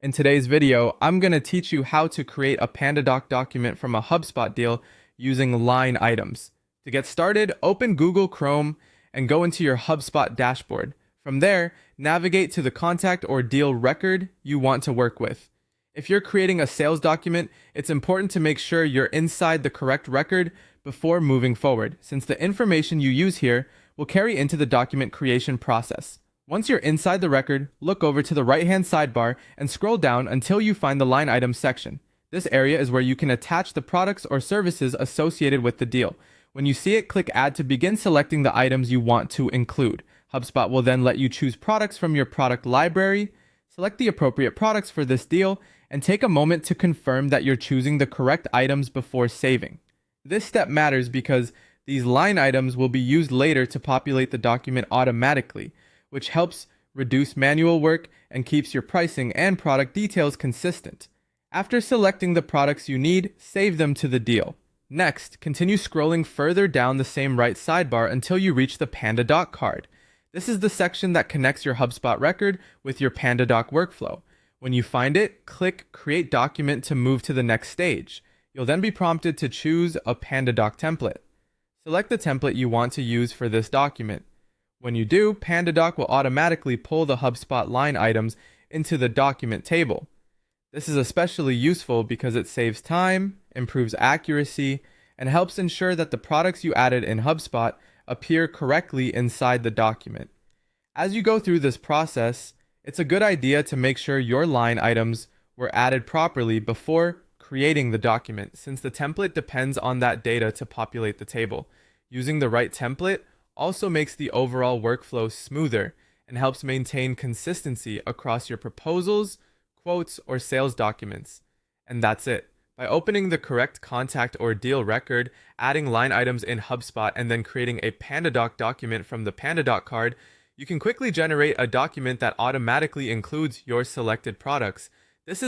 In today's video, I'm going to teach you how to create a PandaDoc document from a HubSpot deal using line items. To get started, open Google Chrome and go into your HubSpot dashboard. From there, navigate to the contact or deal record you want to work with. If you're creating a sales document, it's important to make sure you're inside the correct record before moving forward, since the information you use here will carry into the document creation process. Once you're inside the record, look over to the right-hand sidebar and scroll down until you find the line items section. This area is where you can attach the products or services associated with the deal. When you see it, click Add to begin selecting the items you want to include. HubSpot will then let you choose products from your product library, select the appropriate products for this deal, and take a moment to confirm that you're choosing the correct items before saving. This step matters because these line items will be used later to populate the document automatically, which helps reduce manual work and keeps your pricing and product details consistent. After selecting the products you need, save them to the deal. Next, continue scrolling further down the same right sidebar until you reach the PandaDoc card. This is the section that connects your HubSpot record with your PandaDoc workflow. When you find it, click Create Document to move to the next stage. You'll then be prompted to choose a PandaDoc template. Select the template you want to use for this document. When you do, PandaDoc will automatically pull the HubSpot line items into the document table. This is especially useful because it saves time, improves accuracy, and helps ensure that the products you added in HubSpot appear correctly inside the document. As you go through this process, it's a good idea to make sure your line items were added properly before creating the document, since the template depends on that data to populate the table. Using the right template also makes the overall workflow smoother and helps maintain consistency across your proposals, quotes, or sales documents. And that's it. By opening the correct contact or deal record, adding line items in HubSpot, and then creating a PandaDoc document from the PandaDoc card, you can quickly generate a document that automatically includes your selected products. This is